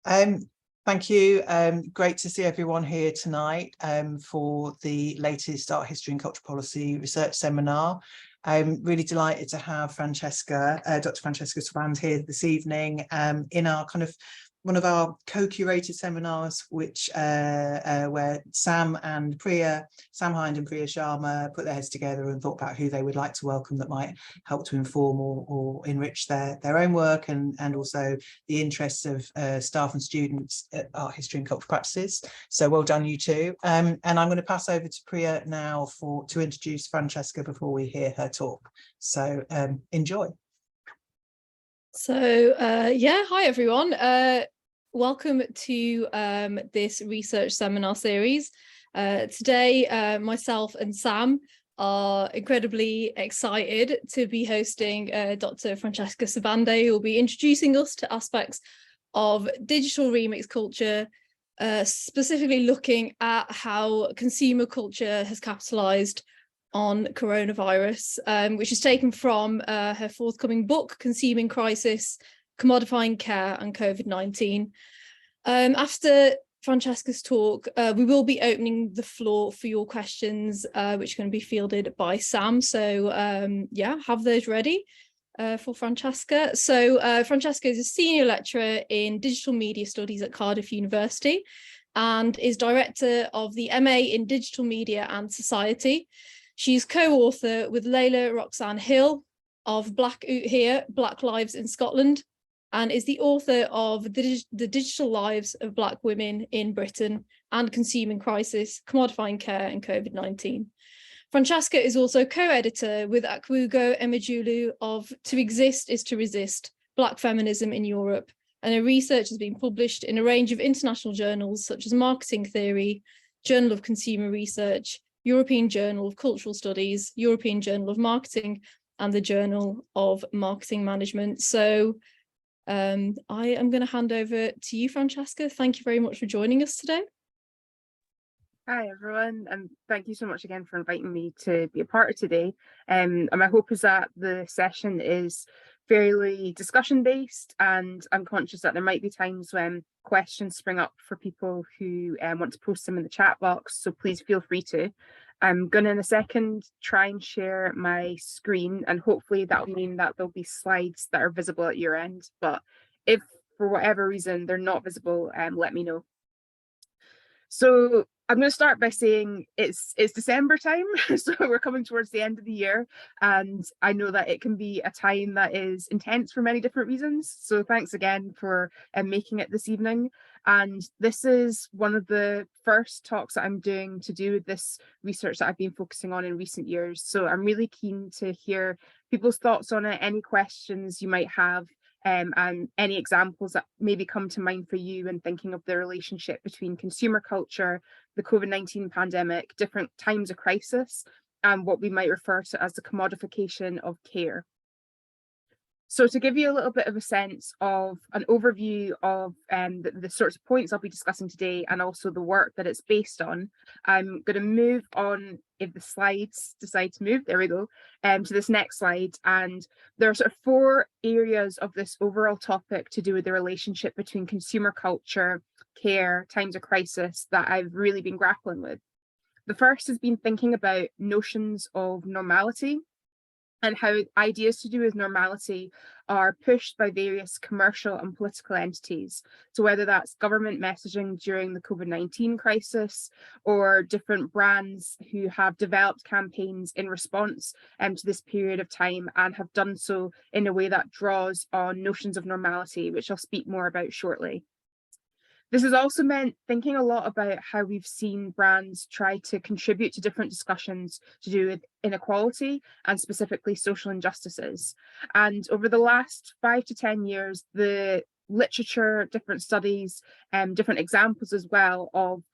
Thank you. Great to see everyone here tonight for the latest Art History and Culture Policy Research Seminar. I'm really delighted to have Francesca, Dr. Francesca Sobande here this evening in our one of our co-curated seminars, which where Sam Hind and Priya Sharma put their heads together and thought about who they would like to welcome that might help to inform or enrich their own work and also the interests of staff and students at Art History and Cultural Practices. So well done, you two. And I'm going to pass over to Priya now to introduce Francesca before we hear her talk. So enjoy. So hi everyone. Welcome to this research seminar series. Today, myself and Sam are incredibly excited to be hosting Dr. Francesca Sobande, who will be introducing us to aspects of digital remix culture, specifically looking at how consumer culture has capitalized on coronavirus, which is taken from her forthcoming book, Consuming Crisis, Commodifying Care and COVID-19. After Francesca's talk, we will be opening the floor for your questions, which are going to be fielded by Sam. So have those ready for Francesca. So Francesca is a senior lecturer in digital media studies at Cardiff University and is director of the MA in Digital Media and Society. She's co-author with Layla-Roxanne Hill of Black Oot Here, Black Lives in Scotland, and is the author of The Digital Lives of Black Women in Britain and Consuming Crisis, Commodifying Care and COVID-19. Francesca is also co-editor with Akwugo Emejulu of To Exist is to Resist, Black Feminism in Europe, and her research has been published in a range of international journals such as Marketing Theory, Journal of Consumer Research, European Journal of Cultural Studies, European Journal of Marketing, and the Journal of Marketing Management. So I am going to hand over to you, Francesca. Thank you very much for joining us today. Hi, everyone, and thank you so much again for inviting me to be a part of today. And my hope is that the session is fairly discussion-based, and I'm conscious that there might be times when questions spring up for people who want to post them in the chat box, so please feel free to. I'm going to, in a second, try and share my screen, and hopefully that'll mean that there'll be slides that are visible at your end, but if for whatever reason they're not visible, let me know. So I'm going to start by saying it's December time, so we're coming towards the end of the year, and I know that it can be a time that is intense for many different reasons. So thanks again for making it this evening. And this is one of the first talks that I'm doing to do with this research that I've been focusing on in recent years. So I'm really keen to hear people's thoughts on it, any questions you might have, and any examples that maybe come to mind for you in thinking of the relationship between consumer culture, the COVID-19 pandemic, different times of crisis, and what we might refer to as the commodification of care. So to give you a little bit of a sense of an overview of the sorts of points I'll be discussing today and also the work that it's based on, I'm going to move on, if the slides decide to move, there we go, to this next slide. And there are sort of 4 areas of this overall topic to do with the relationship between consumer culture, care, times of crisis that I've really been grappling with. The first has been thinking about notions of normality, and how ideas to do with normality are pushed by various commercial and political entities. So whether that's government messaging during the COVID-19 crisis, or different brands who have developed campaigns in response to this period of time and have done so in a way that draws on notions of normality, which I'll speak more about shortly. This has also meant thinking a lot about how we've seen brands try to contribute to different discussions to do with inequality and specifically social injustices. And over the last 5 to 10 years, the literature, different studies, different examples as well of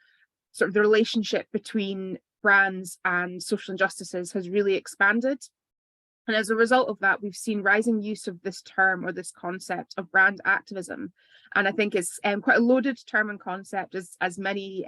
sort of the relationship between brands and social injustices has really expanded. And as a result of that, we've seen rising use of this term or this concept of brand activism. And I think it's quite a loaded term and concept, as many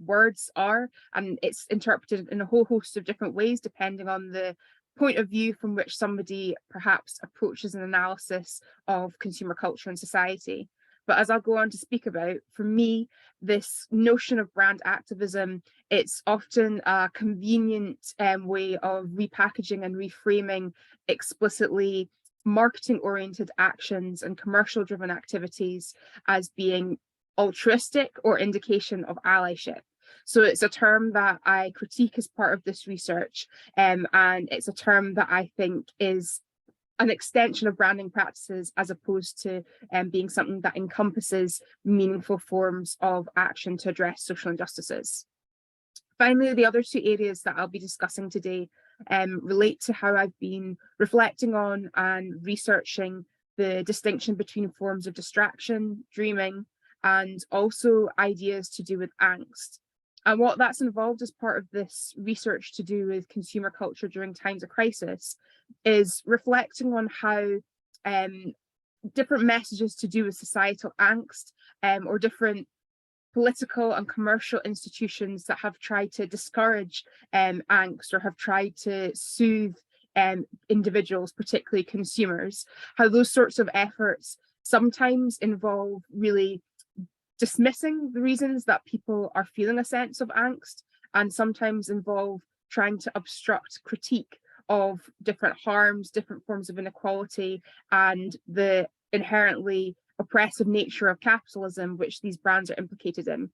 words are, and it's interpreted in a whole host of different ways, depending on the point of view from which somebody perhaps approaches an analysis of consumer culture and society. But as I'll go on to speak about, for me, this notion of brand activism, it's often a convenient way of repackaging and reframing explicitly marketing-oriented actions and commercial-driven activities as being altruistic or indication of allyship. So it's a term that I critique as part of this research, and it's a term that I think is an extension of branding practices as opposed to being something that encompasses meaningful forms of action to address social injustices. Finally, the other two areas that I'll be discussing today relate to how I've been reflecting on and researching the distinction between forms of distraction, dreaming, and also ideas to do with angst. And what that's involved as part of this research to do with consumer culture during times of crisis is reflecting on how different messages to do with societal angst or different political and commercial institutions that have tried to discourage angst or have tried to soothe individuals, particularly consumers, how those sorts of efforts sometimes involve really dismissing the reasons that people are feeling a sense of angst, and sometimes involve trying to obstruct critique of different harms, different forms of inequality, and the inherently oppressive nature of capitalism, which these brands are implicated in.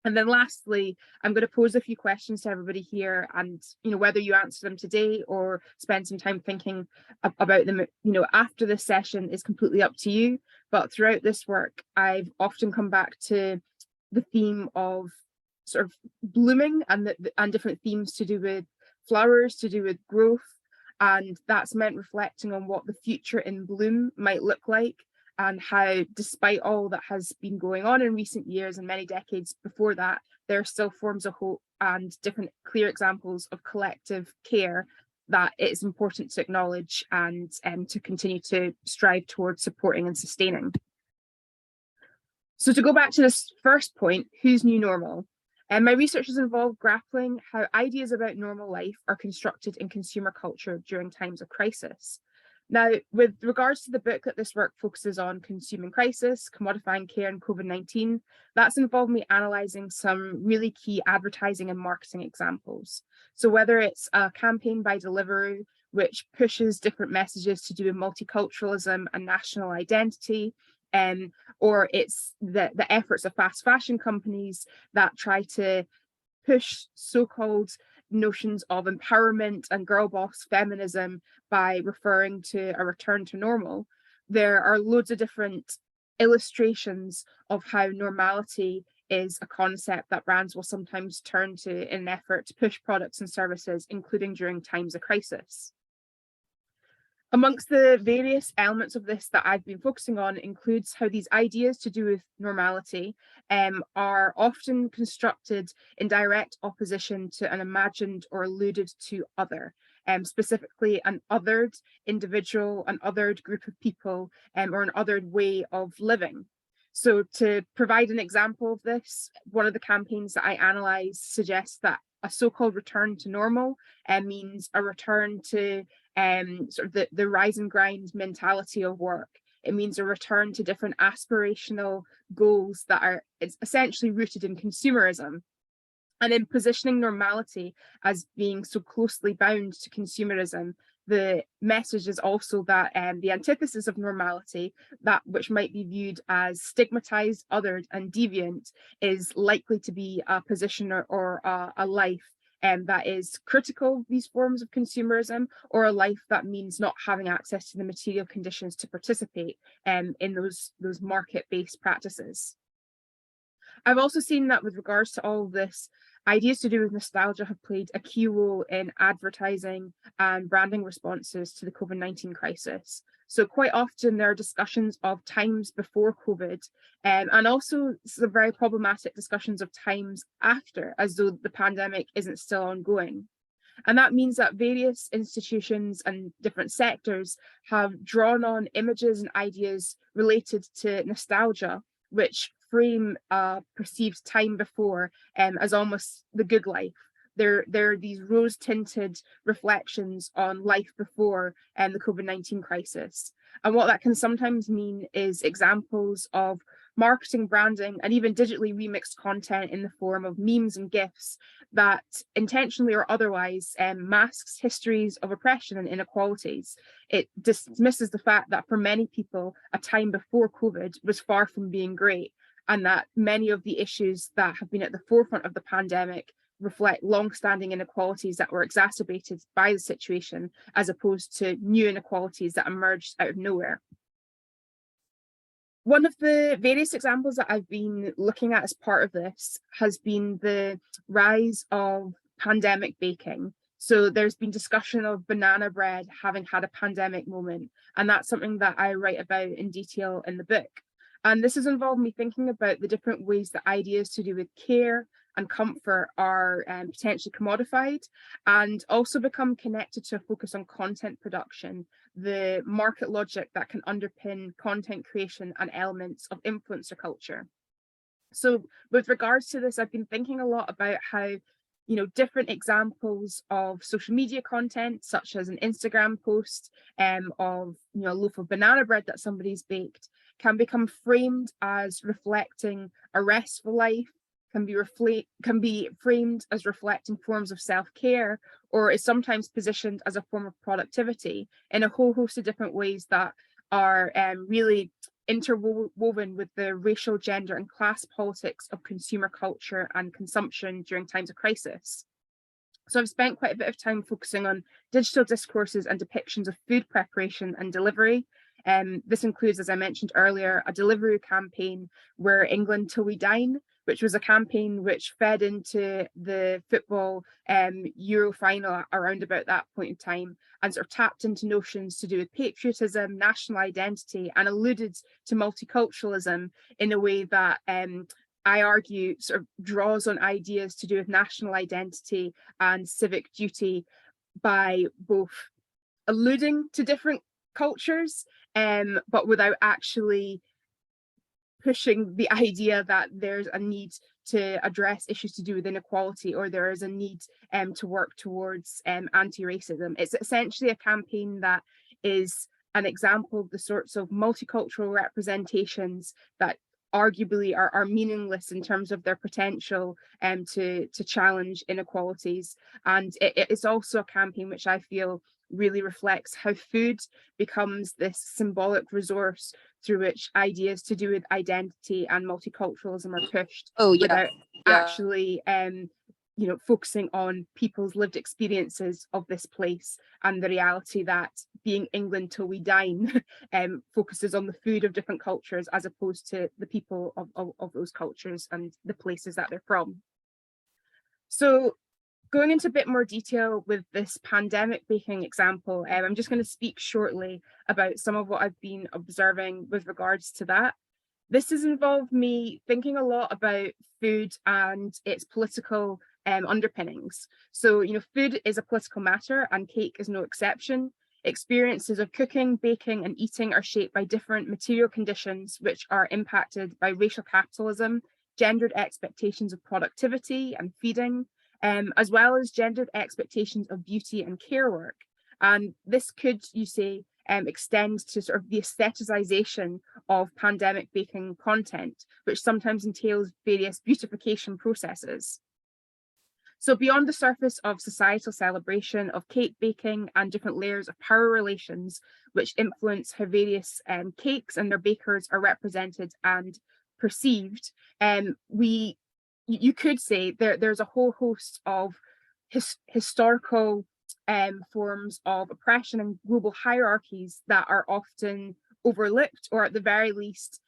And then lastly, I'm going to pose a few questions to everybody here, and whether you answer them today or spend some time thinking about them after this session is completely up to you. But throughout this work, I've often come back to the theme of sort of blooming and different themes to do with flowers, to do with growth, and that's meant reflecting on what the future in bloom might look like, and how, despite all that has been going on in recent years and many decades before that, there are still forms of hope and different clear examples of collective care that it's important to acknowledge and to continue to strive towards supporting and sustaining. So to go back to this first point, who's new normal? My research has involved grappling how ideas about normal life are constructed in consumer culture during times of crisis. Now, with regards to the book that this work focuses on, Consuming Crisis, Commodifying Care and COVID-19, that's involved me analysing some really key advertising and marketing examples. So whether it's a campaign by Deliveroo, which pushes different messages to do with multiculturalism and national identity, or it's the efforts of fast fashion companies that try to push so-called notions of empowerment and girl boss feminism by referring to a return to normal. There are loads of different illustrations of how normality is a concept that brands will sometimes turn to in an effort to push products and services, including during times of crisis. Amongst the various elements of this that I've been focusing on includes how these ideas to do with normality are often constructed in direct opposition to an imagined or alluded to other, specifically an othered individual, an othered group of people, or an othered way of living. So to provide an example of this, one of the campaigns that I analysed suggests that a so-called return to normal means a return to sort of the rise and grind mentality of work. It means a return to different aspirational goals that are essentially rooted in consumerism. And in positioning normality as being so closely bound to consumerism, the message is also that the antithesis of normality, that which might be viewed as stigmatized, othered, and deviant, is likely to be a position or a life that is critical of these forms of consumerism, or a life that means not having access to the material conditions to participate in those market-based practices. I've also seen that with regards to all of this, ideas to do with nostalgia have played a key role in advertising and branding responses to the COVID-19 crisis. So quite often there are discussions of times before COVID, and also some very problematic discussions of times after, as though the pandemic isn't still ongoing. And that means that various institutions and different sectors have drawn on images and ideas related to nostalgia, which frame perceived time before as almost the good life. There are these rose-tinted reflections on life before the COVID-19 crisis. And what that can sometimes mean is examples of marketing, branding, and even digitally remixed content in the form of memes and GIFs that intentionally or otherwise masks histories of oppression and inequalities. It dismisses the fact that for many people, a time before COVID was far from being great, and that many of the issues that have been at the forefront of the pandemic reflect long-standing inequalities that were exacerbated by the situation, as opposed to new inequalities that emerged out of nowhere. One of the various examples that I've been looking at as part of this has been the rise of pandemic baking. So there's been discussion of banana bread having had a pandemic moment, and that's something that I write about in detail in the book. And this has involved me thinking about the different ways that ideas to do with care and comfort are potentially commodified, and also become connected to a focus on content production, the market logic that can underpin content creation and elements of influencer culture. So with regards to this, I've been thinking a lot about how, you know, different examples of social media content, such as an Instagram post of, you know, a loaf of banana bread that somebody's baked, can become framed as reflecting a restful life, can be framed as reflecting forms of self-care, or is sometimes positioned as a form of productivity in a whole host of different ways that are really interwoven with the racial, gender, and class politics of consumer culture and consumption during times of crisis. So I've spent quite a bit of time focusing on digital discourses and depictions of food preparation and delivery. This includes, as I mentioned earlier, a Deliveroo campaign, We're England Till We Dine, which was a campaign which fed into the football Euro final around about that point in time, and sort of tapped into notions to do with patriotism, national identity, and alluded to multiculturalism in a way that I argue sort of draws on ideas to do with national identity and civic duty by both alluding to different cultures, but without actually pushing the idea that there's a need to address issues to do with inequality, or there is a need to work towards anti-racism. It's essentially a campaign that is an example of the sorts of multicultural representations that arguably are meaningless in terms of their potential to challenge inequalities. And it's also a campaign which I feel really reflects how food becomes this symbolic resource through which ideas to do with identity and multiculturalism are pushed without actually you know, focusing on people's lived experiences of this place, and the reality that being England till we dine focuses on the food of different cultures as opposed to the people of those cultures and the places that they're from. So going into a bit more detail with this pandemic baking example, I'm just going to speak shortly about some of what I've been observing with regards to that. This has involved me thinking a lot about food and its political underpinnings. So, you know, food is a political matter, and cake is no exception. Experiences of cooking, baking, and eating are shaped by different material conditions, which are impacted by racial capitalism, gendered expectations of productivity and feeding, as well as gendered expectations of beauty and care work. And this could, you say, extend to sort of the aestheticization of pandemic baking content, which sometimes entails various beautification processes. So beyond the surface of societal celebration of cake baking and different layers of power relations, which influence how various cakes and their bakers are represented and perceived, you could say there's a whole host of historical forms of oppression and global hierarchies that are often overlooked, or at the very least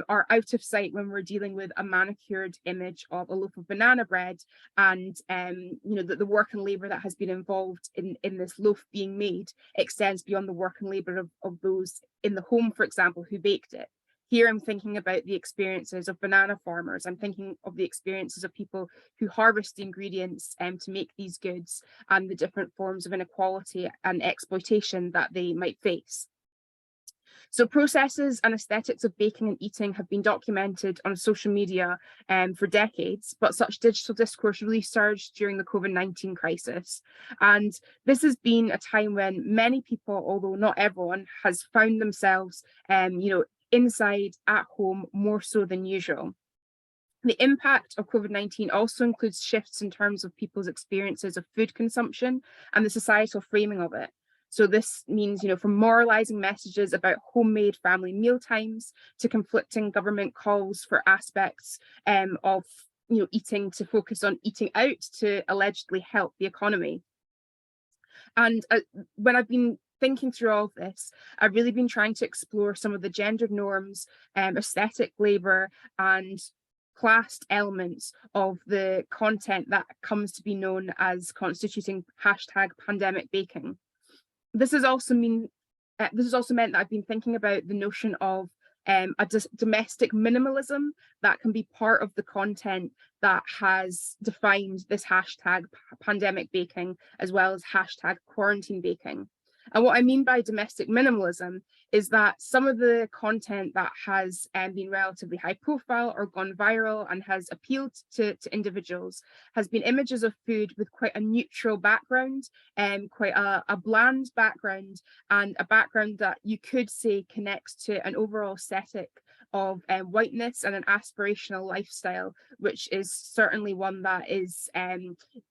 are out of sight when we're dealing with a manicured image of a loaf of banana bread, and you know, the work and labor that has been involved in this loaf being made extends beyond the work and labor of those in the home, for example, who baked it. Here I'm thinking about the experiences of banana farmers. I'm thinking of the experiences of people who harvest the ingredients to make these goods, and the different forms of inequality and exploitation that they might face. So processes and aesthetics of baking and eating have been documented on social media for decades, but such digital discourse really surged during the COVID-19 crisis. And this has been a time when many people, although not everyone, has found themselves, you know, inside, at home, more so than usual. The impact of COVID-19 also includes shifts in terms of people's experiences of food consumption and the societal framing of it. So this means, from moralizing messages about homemade family meal times to conflicting government calls for aspects of eating to focus on eating out to allegedly help the economy. And when I've been thinking through all of this, I've really been trying to explore some of the gendered norms, aesthetic labor, and classed elements of the content that comes to be known as constituting #pandemic baking. This has also meant that I've been thinking about the notion of a domestic minimalism that can be part of the content that has defined this #pandemic baking, as well as #quarantine baking. And what I mean by domestic minimalism is that some of the content that has been relatively high profile or gone viral and has appealed to individuals has been images of food with quite a neutral background, quite a bland background, and a background that you could say connects to an overall aesthetic of whiteness and an aspirational lifestyle, which is certainly one that is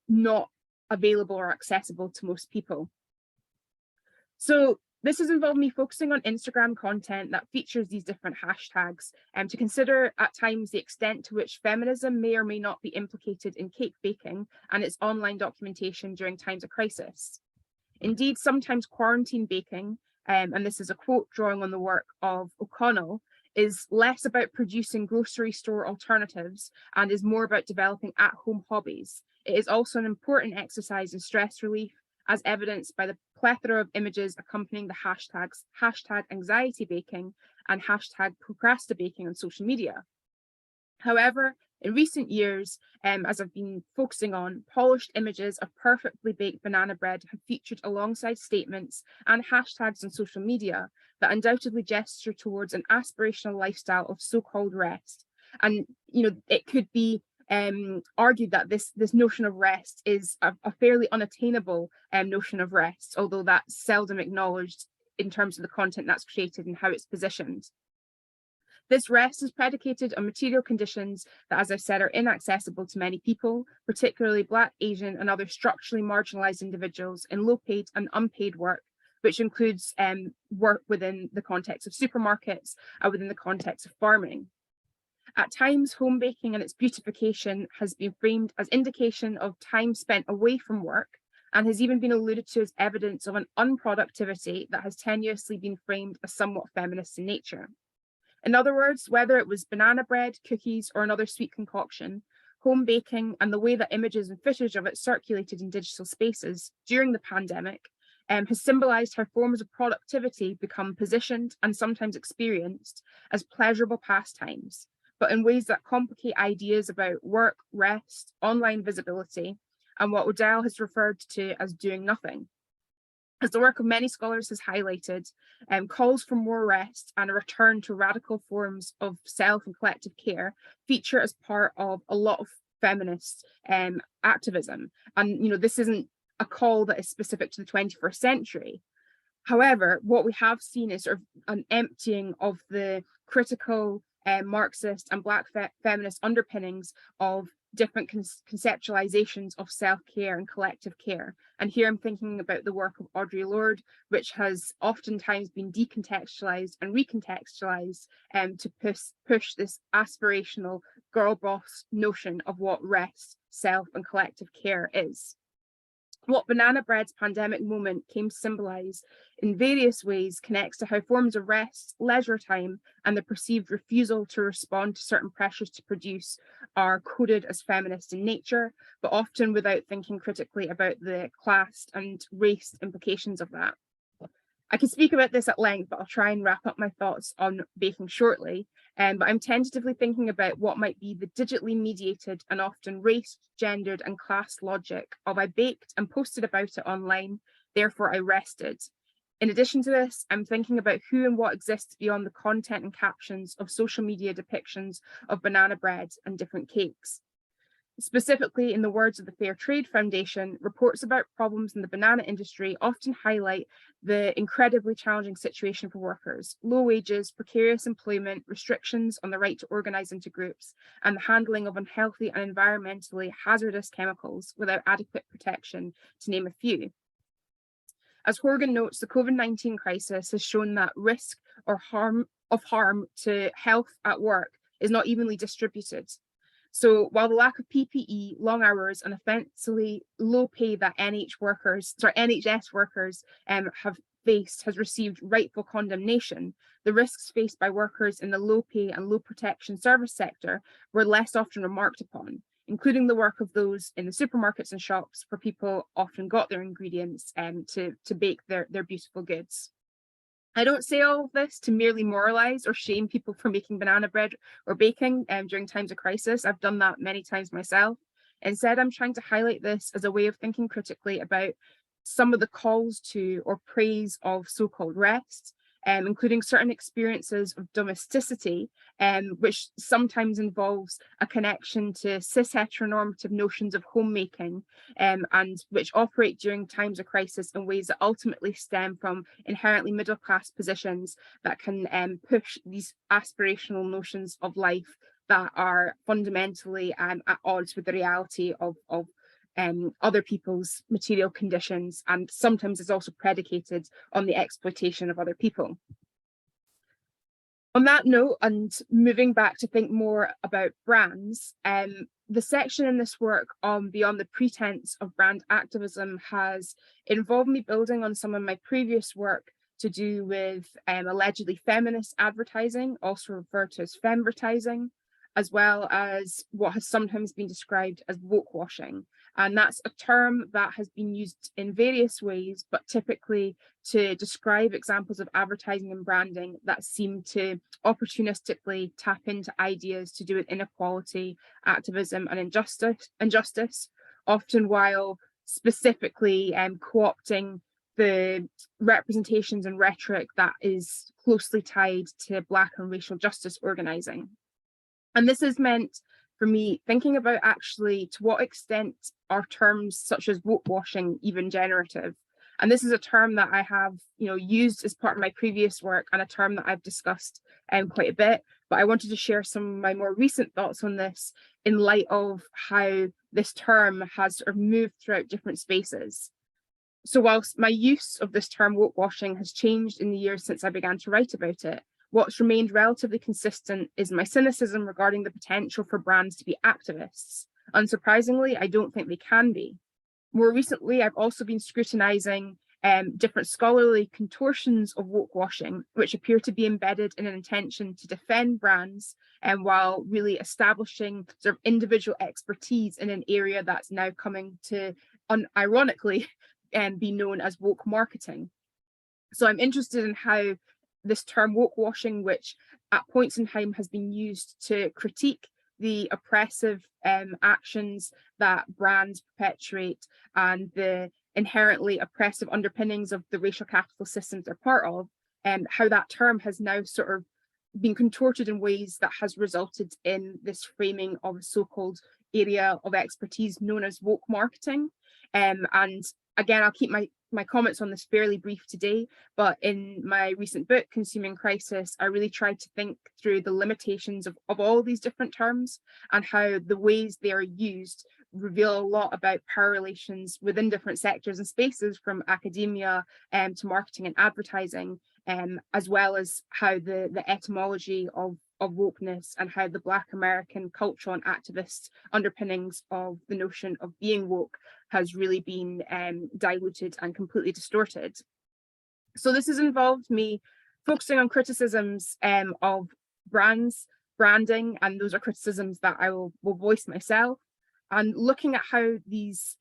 not available or accessible to most people. So this has involved me focusing on Instagram content that features these different hashtags to consider at times the extent to which feminism may or may not be implicated in cake baking and its online documentation during times of crisis. Indeed, sometimes quarantine baking, and this is a quote drawing on the work of O'Connell, is less about producing grocery store alternatives and is more about developing at-home hobbies. It is also an important exercise in stress relief, as evidenced by the plethora of images accompanying the hashtags #anxiety baking and #procrastinating on social media. However, in recent years, as I've been focusing on, polished images of perfectly baked banana bread have featured alongside statements and hashtags on social media that undoubtedly gesture towards an aspirational lifestyle of so-called rest. And, it could be argued that this notion of rest is a fairly unattainable notion of rest, although that's seldom acknowledged in terms of the content that's created and how it's positioned. This rest is predicated on material conditions that, as I've said, are inaccessible to many people, particularly Black, Asian, and other structurally marginalised individuals in low-paid and unpaid work, which includes work within the context of supermarkets and within the context of farming. At times, home baking and its beautification has been framed as indication of time spent away from work and has even been alluded to as evidence of an unproductivity that has tenuously been framed as somewhat feminist in nature. In other words, whether it was banana bread, cookies, or another sweet concoction, home baking and the way that images and footage of it circulated in digital spaces during the pandemic has symbolised how forms of productivity become positioned and sometimes experienced as pleasurable pastimes, but in ways that complicate ideas about work, rest, online visibility, and what Odell has referred to as doing nothing. As the work of many scholars has highlighted, calls for more rest and a return to radical forms of self and collective care feature as part of a lot of feminist activism. And this isn't a call that is specific to the 21st century. However, what we have seen is sort of an emptying of the critical Marxist and Black feminist underpinnings of different conceptualizations of self-care and collective care. And here I'm thinking about the work of Audre Lorde, which has oftentimes been decontextualized and recontextualized to push this aspirational girl boss notion of what rest, self, and collective care is. What Banana Bread's pandemic moment came to symbolise in various ways connects to how forms of rest, leisure time, and the perceived refusal to respond to certain pressures to produce are coded as feminist in nature, but often without thinking critically about the class and race implications of that. I could speak about this at length, but I'll try and wrap up my thoughts on baking shortly. But I'm tentatively thinking about what might be the digitally mediated and often race, gendered, and class logic of I baked and posted about it online, therefore I rested. In addition to this, I'm thinking about who and what exists beyond the content and captions of social media depictions of banana bread and different cakes. Specifically, in the words of the Fair Trade Foundation, reports about problems in the banana industry often highlight the incredibly challenging situation for workers: low wages, precarious employment, restrictions on the right to organise into groups, and the handling of unhealthy and environmentally hazardous chemicals without adequate protection, to name a few. As Horgan notes, the COVID-19 crisis has shown that risk or harm to health at work is not evenly distributed. So while the lack of PPE, long hours, and offensively low pay that NHS workers have faced has received rightful condemnation, the risks faced by workers in the low pay and low protection service sector were less often remarked upon, including the work of those in the supermarkets and shops where people often got their ingredients to bake their beautiful goods. I don't say all of this to merely moralize or shame people for making banana bread or baking during times of crisis. I've done that many times myself. Instead, I'm trying to highlight this as a way of thinking critically about some of the calls to or praise of so-called rest, including certain experiences of domesticity, which sometimes involves a connection to cis heteronormative notions of homemaking, and which operate during times of crisis in ways that ultimately stem from inherently middle class positions that can push these aspirational notions of life that are fundamentally at odds with the reality of other people's material conditions, and sometimes is also predicated on the exploitation of other people. On that note, and moving back to think more about brands, the section in this work on Beyond the Pretense of Brand Activism has involved me building on some of my previous work to do with allegedly feminist advertising, also referred to as femvertising, as well as what has sometimes been described as woke washing. And that's a term that has been used in various ways, but typically to describe examples of advertising and branding that seem to opportunistically tap into ideas to do with inequality, activism, and injustice, often while specifically co-opting the representations and rhetoric that is closely tied to Black and racial justice organising. And this has meant for me thinking about actually to what extent are terms such as woke washing even generative. And this is a term that I have used as part of my previous work, and a term that I've discussed quite a bit, but I wanted to share some of my more recent thoughts on this in light of how this term has sort of moved throughout different spaces. So whilst my use of this term woke washing has changed in the years since I began to write about it, what's remained relatively consistent is my cynicism regarding the potential for brands to be activists. Unsurprisingly, I don't think they can be. More recently, I've also been scrutinising different scholarly contortions of woke washing, which appear to be embedded in an intention to defend brands, while really establishing sort of individual expertise in an area that's now coming to, unironically, be known as woke marketing. So I'm interested in how this term woke washing, which at points in time has been used to critique the oppressive actions that brands perpetuate and the inherently oppressive underpinnings of the racial capitalist systems they're part of, and how that term has now sort of been contorted in ways that has resulted in this framing of a so-called area of expertise known as woke marketing. And again, I'll keep my comments on this fairly brief today, but in my recent book, Consuming Crisis, I really tried to think through the limitations of all these different terms and how the ways they are used reveal a lot about power relations within different sectors and spaces, from academia to marketing and advertising, as well as how the etymology of wokeness and how the Black American cultural and activist underpinnings of the notion of being woke has really been diluted and completely distorted. So this has involved me focusing on criticisms of brands, branding, and those are criticisms that I will voice myself, and looking at how these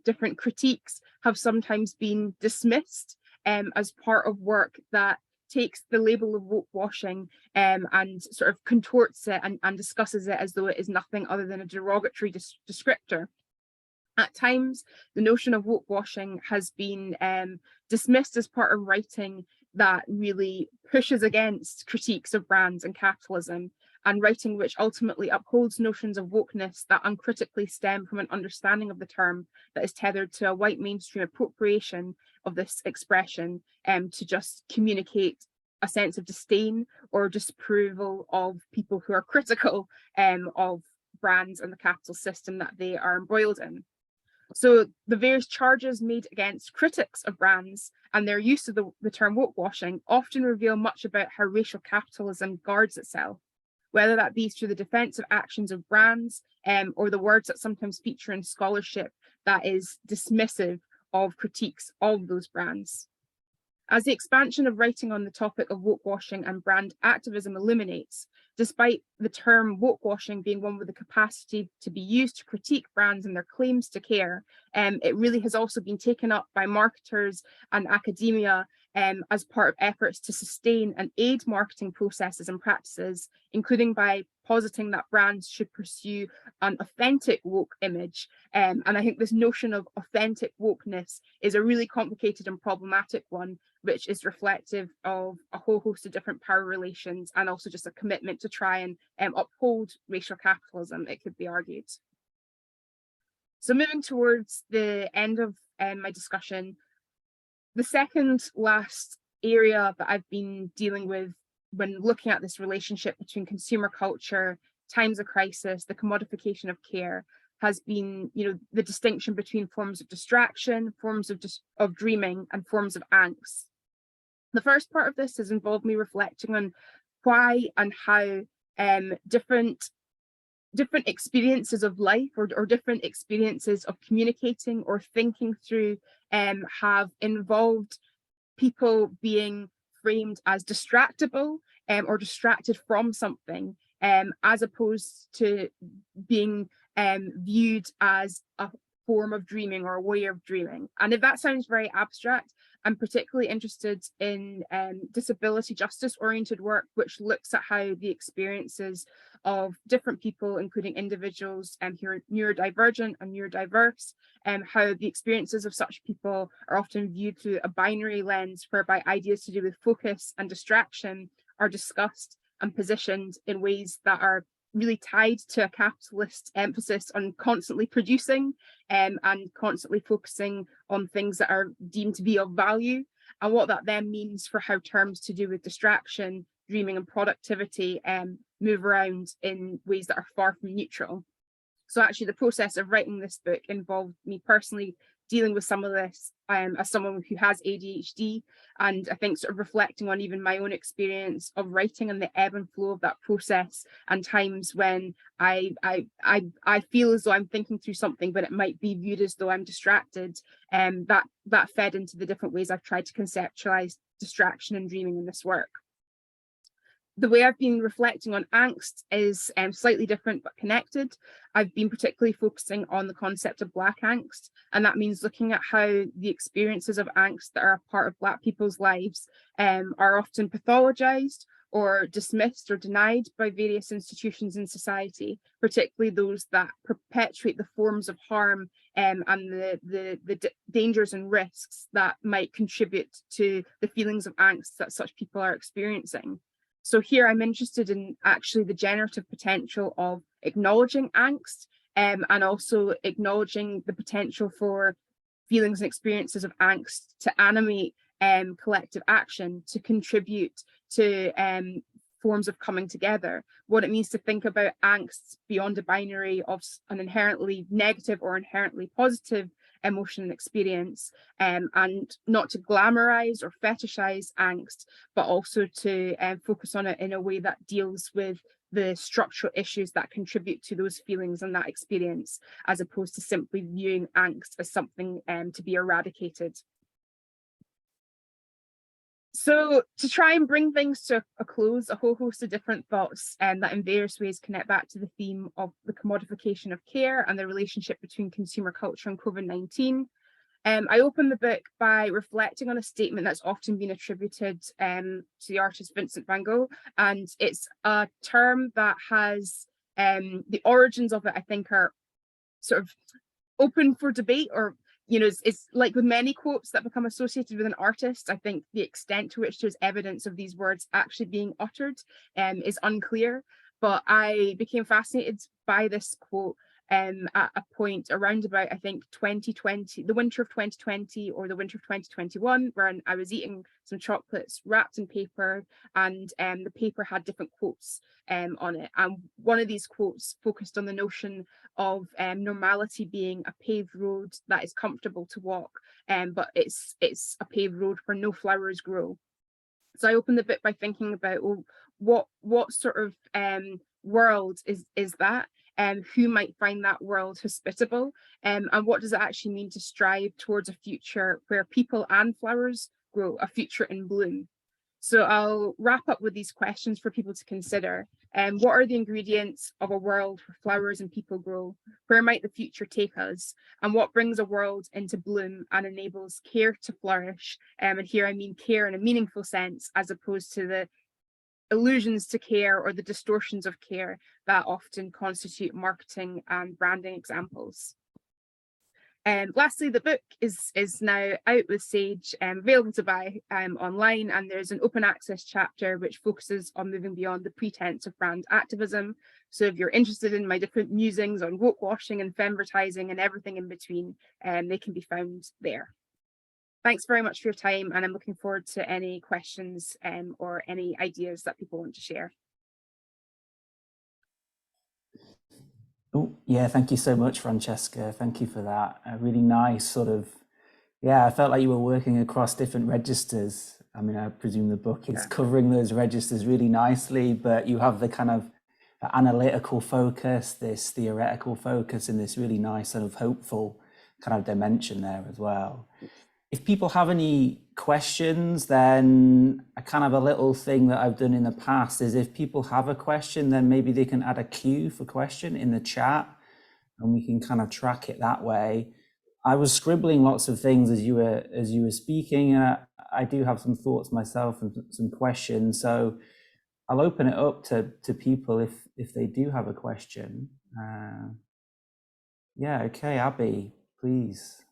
different critiques have sometimes been dismissed as part of work that takes the label of woke washing and sort of contorts it and discusses it as though it is nothing other than a derogatory descriptor. At times, the notion of woke washing has been dismissed as part of writing that really pushes against critiques of brands and capitalism, and writing which ultimately upholds notions of wokeness that uncritically stem from an understanding of the term that is tethered to a white mainstream appropriation of this expression to just communicate a sense of disdain or disapproval of people who are critical of brands and the capital system that they are embroiled in. So the various charges made against critics of brands and their use of the term woke washing often reveal much about how racial capitalism guards itself, whether that be through the defensive actions of brands or the words that sometimes feature in scholarship that is dismissive of critiques of those brands. As the expansion of writing on the topic of woke washing and brand activism illuminates, despite the term woke washing being one with the capacity to be used to critique brands and their claims to care, it really has also been taken up by marketers and academia as part of efforts to sustain and aid marketing processes and practices, including by positing that brands should pursue an authentic woke image. And I think this notion of authentic wokeness is a really complicated and problematic one, which is reflective of a whole host of different power relations and also just a commitment to try and uphold racial capitalism, it could be argued. So moving towards the end of my discussion, the second last area that I've been dealing with when looking at this relationship between consumer culture, times of crisis, the commodification of care, has been, the distinction between forms of distraction, forms of dreaming, and forms of angst. The first part of this has involved me reflecting on why and how different experiences of life or different experiences of communicating or thinking through have involved people being framed as distractible or distracted from something, as opposed to being viewed as a form of dreaming or a way of dreaming. And if that sounds very abstract, I'm particularly interested in disability justice oriented work, which looks at how the experiences of different people, including individuals who are neurodivergent and neurodiverse, how the experiences of such people are often viewed through a binary lens, whereby ideas to do with focus and distraction are discussed and positioned in ways that are really tied to a capitalist emphasis on constantly producing and constantly focusing on things that are deemed to be of value, and what that then means for how terms to do with distraction, dreaming and productivity move around in ways that are far from neutral. So actually the process of writing this book involved me personally dealing with some of this as someone who has ADHD, and I think sort of reflecting on even my own experience of writing and the ebb and flow of that process, and times when I feel as though I'm thinking through something, but it might be viewed as though I'm distracted. That fed into the different ways I've tried to conceptualize distraction and dreaming in this work. The way I've been reflecting on angst is slightly different but connected. I've been particularly focusing on the concept of Black angst, and that means looking at how the experiences of angst that are a part of Black people's lives are often pathologized or dismissed or denied by various institutions in society, particularly those that perpetuate the forms of harm and the dangers and risks that might contribute to the feelings of angst that such people are experiencing. So here I'm interested in actually the generative potential of acknowledging angst and also acknowledging the potential for feelings and experiences of angst to animate collective action, to contribute to forms of coming together, what it means to think about angst beyond a binary of an inherently negative or inherently positive emotion and experience, and not to glamorize or fetishize angst, but also to focus on it in a way that deals with the structural issues that contribute to those feelings and that experience, as opposed to simply viewing angst as something to be eradicated. So to try and bring things to a close, a whole host of different thoughts that in various ways connect back to the theme of the commodification of care and the relationship between consumer culture and COVID-19. I open the book by reflecting on a statement that's often been attributed to the artist Vincent van Gogh, and it's a term that has the origins of it, I think, are sort of open for debate, or it's like with many quotes that become associated with an artist. I think the extent to which there's evidence of these words actually being uttered is unclear. But I became fascinated by this quote at a point around about, I think, 2020, the winter of 2020 or the winter of 2021, where I was eating some chocolates wrapped in paper, and the paper had different quotes on it. And one of these quotes focused on the notion of normality being a paved road that is comfortable to walk, but it's a paved road where no flowers grow. So I opened the book by thinking about, well, what sort of world is that? Who might find that world hospitable? And what does it actually mean to strive towards a future where people and flowers grow, a future in bloom? So I'll wrap up with these questions for people to consider. What are the ingredients of a world where flowers and people grow? Where might the future take us? And what brings a world into bloom and enables care to flourish? And here I mean care in a meaningful sense, as opposed to the illusions to care or the distortions of care that often constitute marketing and branding examples. Lastly, the book is now out with Sage, available to buy online, and there's an open access chapter which focuses on moving beyond the pretense of brand activism. So if you're interested in my different musings on woke washing and femvertising and everything in between, they can be found there. Thanks very much for your time, and I'm looking forward to any questions or any ideas that people want to share. Oh, yeah, thank you so much, Francesca. Thank you for that. A really nice sort of, yeah, I felt like you were working across different registers. I mean, I presume the book is covering those registers really nicely, but you have the kind of the analytical focus, this theoretical focus, and this really nice sort of hopeful kind of dimension there as well. If people have any questions, then a kind of a little thing that I've done in the past is if people have a question, then maybe they can add a queue for question in the chat and we can kind of track it that way. I was scribbling lots of things as you were speaking, and I do have some thoughts myself and some questions. So I'll open it up to people if they do have a question. Yeah, okay, Abby, please.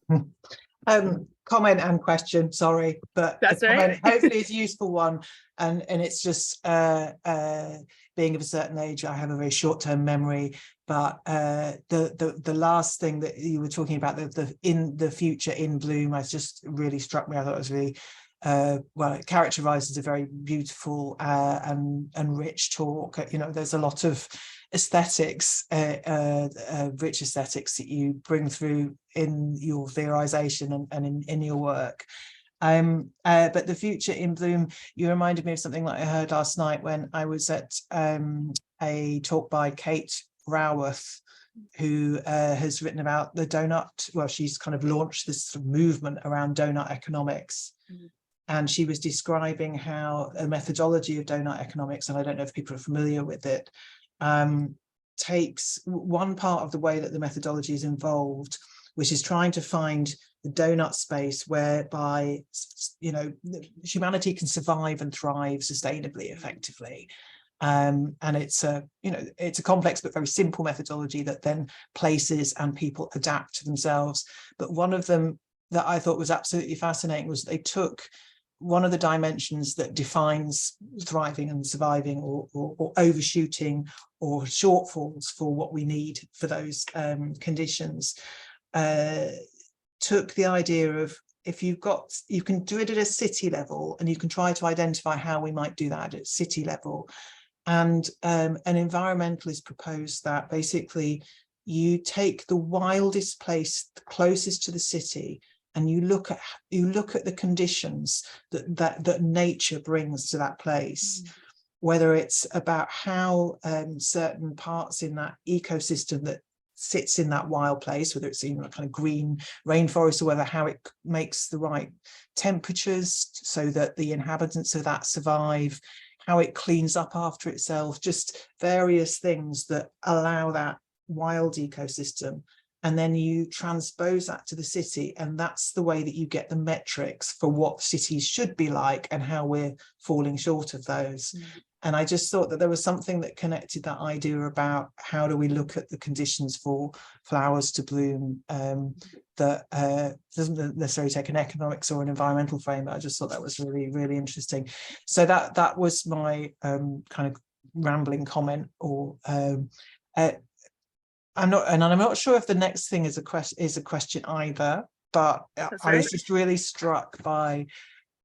Comment and question, sorry, but that's the comment right. hopefully is a useful one, and it's just being of a certain age, I have a very short-term memory, but the last thing that you were talking about, the in the future in bloom, has just really struck me. I thought it was really well, it characterizes a very beautiful and rich talk. You know, there's a lot of aesthetics, rich aesthetics that you bring through in your theorization and in your work. But the future in bloom, you reminded me of something that I heard last night when I was at a talk by Kate Raworth, who has written about the donut. Well, she's kind of launched this sort of movement around donut economics. Mm-hmm. And she was describing how a methodology of donut economics, and I don't know if people are familiar with it, takes one part of the way that the methodology is involved, which is trying to find the donut space whereby, you know, humanity can survive and thrive sustainably, effectively. And it's a, you know, it's a complex but very simple methodology that then places and people adapt to themselves. But one of them that I thought was absolutely fascinating was they took one of the dimensions that defines thriving and surviving, or overshooting or shortfalls for what we need for those conditions, took the idea of, if you've got, you can do it at a city level, and you can try to identify how we might do that at city level. And an environmentalist proposed that basically you take the wildest place closest to the city, and you look at the conditions that nature brings to that place, whether it's about how certain parts in that ecosystem that sits in that wild place, whether it's in a kind of green rainforest, or whether how it makes the right temperatures so that the inhabitants of that survive, how it cleans up after itself, just various things that allow that wild ecosystem. And then you transpose that to the city, and that's the way that you get the metrics for what cities should be like and how we're falling short of those. And I just thought that there was something that connected that idea about how do we look at the conditions for flowers to bloom, that doesn't necessarily take an economics or an environmental frame, but I just thought that was really, really interesting. So that was my kind of rambling comment, or I'm not sure if the next thing is a question either, but I was just really struck by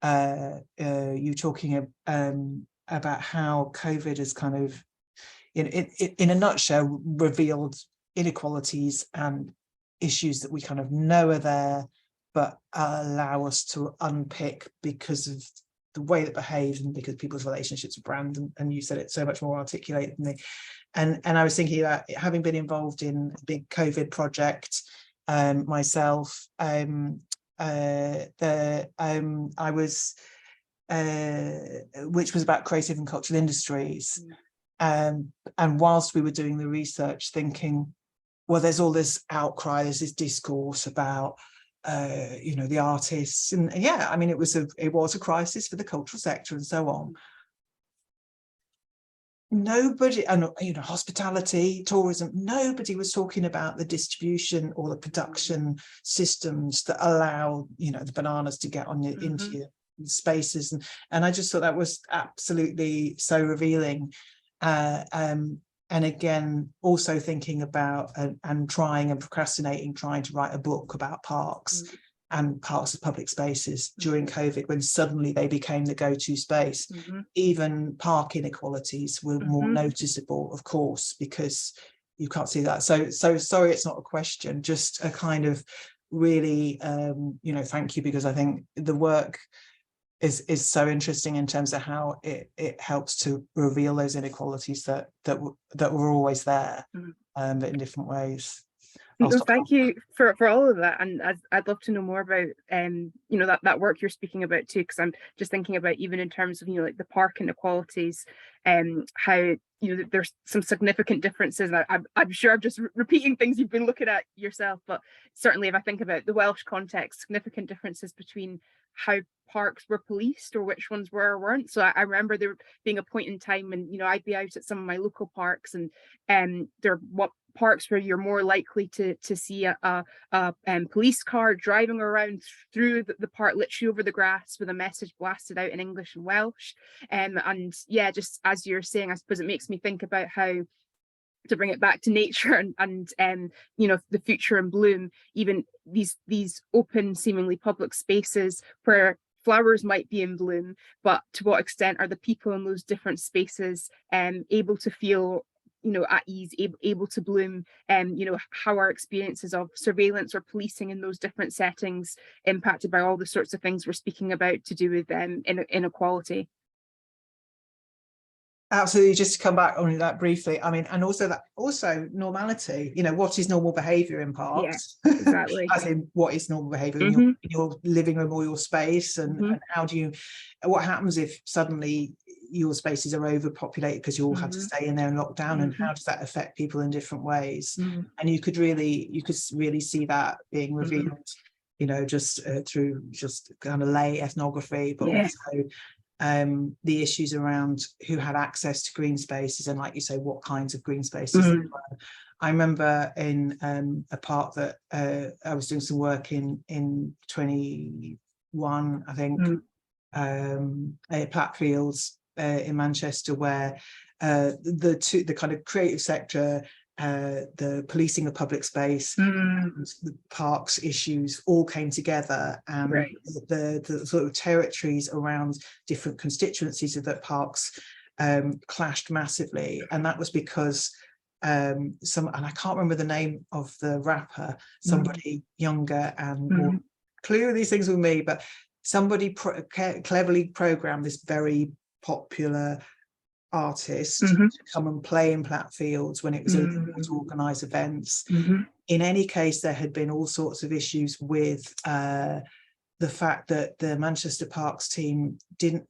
you talking about how COVID has kind of, in a nutshell, revealed inequalities and issues that we kind of know are there, but allow us to unpick because of the way that behaves and because people's relationships with brand, and you said it so much more articulated than me. And I was thinking about, having been involved in a big COVID project myself, I was, which was about creative and cultural industries. And whilst we were doing the research, thinking, well, there's all this outcry, there's this discourse about the artists, and yeah, I mean, it was a crisis for the cultural sector and so on. Nobody, and hospitality, tourism, nobody was talking about the distribution or the production systems that allow the bananas to get on into your spaces, and I just thought that was absolutely so revealing. And again, also thinking about and trying and procrastinating, trying to write a book about parks and parks of public spaces during COVID, when suddenly they became the go-to space. Even park inequalities were more noticeable, of course, because you can't see that. So sorry, it's not a question, just a kind of really, thank you, because I think the work is so interesting in terms of how it helps to reveal those inequalities that were always there, but in different ways. Thank you for all of that, and I'd love to know more about that work you're speaking about too, because I'm just thinking about, even in terms of like the park inequalities, how there's some significant differences. I'm sure I'm just repeating things you've been looking at yourself, but certainly if I think about the Welsh context, significant differences between how parks were policed, or which ones were or weren't. So I remember there being a point in time when I'd be out at some of my local parks, and there were parks where you're more likely to see a police car driving around through the park, literally over the grass, with a message blasted out in English and Welsh. And yeah, just as you're saying, I suppose it makes me think about how, to bring it back to nature and the future in bloom, even these open, seemingly public spaces where flowers might be in bloom, but to what extent are the people in those different spaces able to feel at ease, able to bloom, how our experiences of surveillance or policing in those different settings impacted by all the sorts of things we're speaking about to do with inequality. Absolutely. Just to come back on that briefly, I mean, and also normality, what is normal behavior in parks? Yeah, exactly. As in, what is normal behavior in your living room or your space, and what happens if suddenly your spaces are overpopulated because you all have to stay in there and lock down, and how does that affect people in different ways? And you could really see that being revealed, just through just kind of lay ethnography, but also the issues around who had access to green spaces, and, like you say, what kinds of green spaces there were. I remember in a park that I was doing some work in 21, I think, at Platfields in Manchester, where the kind of creative sector, the policing of public space, and the parks issues all came together, and the sort of territories around different constituencies of the parks clashed massively. And that was because and I can't remember the name of the rapper, somebody younger and more clear with these things with me, but somebody cleverly programmed this very popular artist to come and play in Platfields when it was illegal to organise events. In any case, there had been all sorts of issues with the fact that the Manchester Parks team didn't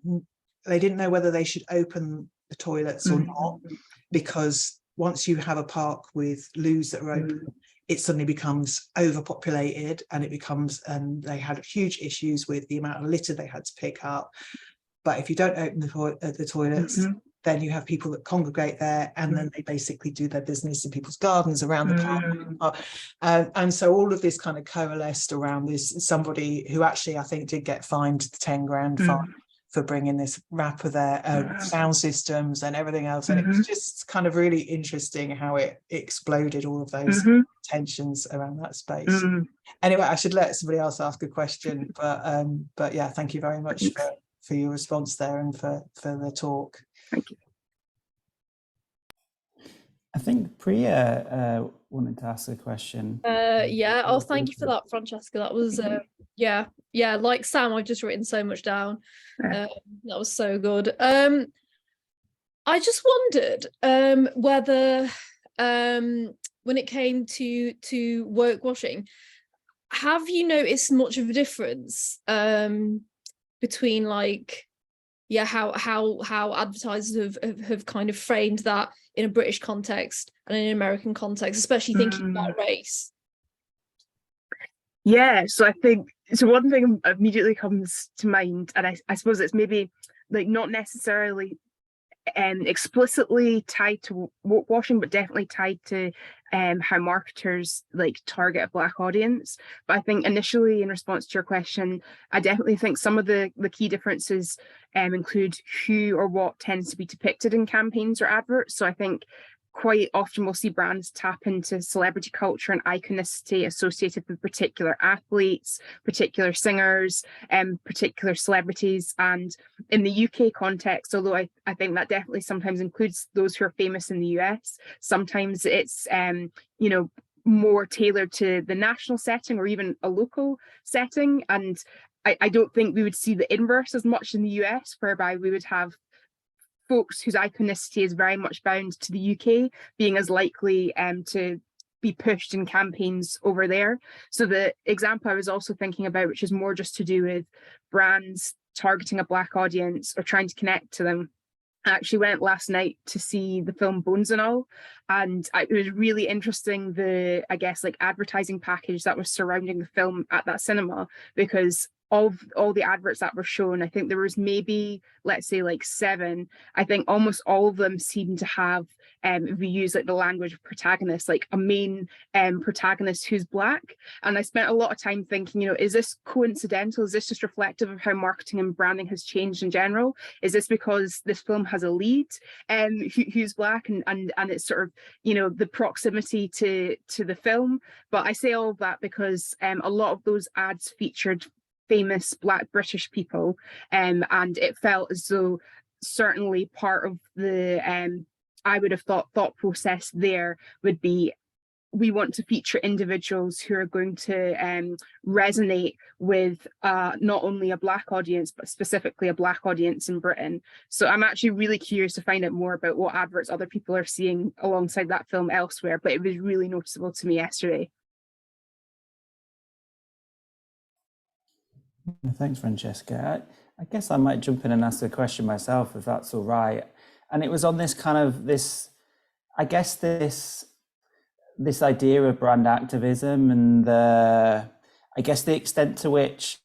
know whether they should open the toilets or not, because once you have a park with loos that are open, it suddenly becomes overpopulated, and they had huge issues with the amount of litter they had to pick up. But if you don't open the toilets, then you have people that congregate there, and then they basically do their business in people's gardens around the park. And so all of this kind of coalesced around this, somebody who actually, I think, did get fined the 10 grand fine bringing this rapper there, sound systems and everything else. And it was just kind of really interesting how it exploded all of those tensions around that space. Anyway, I should let somebody else ask a question, but yeah, thank you very much for your response there and for the talk. Thank you. I think Priya wanted to ask a question. Yeah, oh, thank you for that, Francesca. That was yeah, like Sam, I've just written so much down. That was so good. I just wondered whether when it came to work washing, have you noticed much of a difference between like, yeah, how advertisers have kind of framed that in a British context and in an American context, especially thinking about race? Yeah, so I think, so one thing immediately comes to mind, and I suppose it's maybe like not necessarily explicitly tied to woke washing, but definitely tied to how marketers like target a Black audience. But I think initially, in response to your question, I definitely think some of the key differences include who or what tends to be depicted in campaigns or adverts. So I think quite often we'll see brands tap into celebrity culture and iconicity associated with particular athletes, particular singers, particular celebrities. And in the UK context, although I think that definitely sometimes includes those who are famous in the US, sometimes it's, you know, more tailored to the national setting or even a local setting. And I don't think we would see the inverse as much in the US, whereby we would have folks whose iconicity is very much bound to the UK being as likely to be pushed in campaigns over there. So the example I was also thinking about, which is more just to do with brands targeting a Black audience or trying to connect to them. I actually went last night to see the film Bones and All, and it was really interesting, the, I guess, like advertising package that was surrounding the film at that cinema, because of all the adverts that were shown, I think there was maybe, let's say like 7, I think almost all of them seemed to have, if we use like the language of protagonists, like a main protagonist who's Black. And I spent a lot of time thinking, you know, is this coincidental? Is this just reflective of how marketing and branding has changed in general? Is this because this film has a lead who's Black and it's sort of, you know, the proximity to the film? But I say all of that because a lot of those ads featured famous Black British people, and it felt as though certainly part of the I would have thought process there would be, we want to feature individuals who are going to resonate with not only a Black audience, but specifically a Black audience in Britain. So I'm actually really curious to find out more about what adverts other people are seeing alongside that film elsewhere, but it was really noticeable to me yesterday. Thanks, Francesca. I guess I might jump in and ask a question myself, if that's all right. And it was on this kind of this idea of brand activism and the extent to which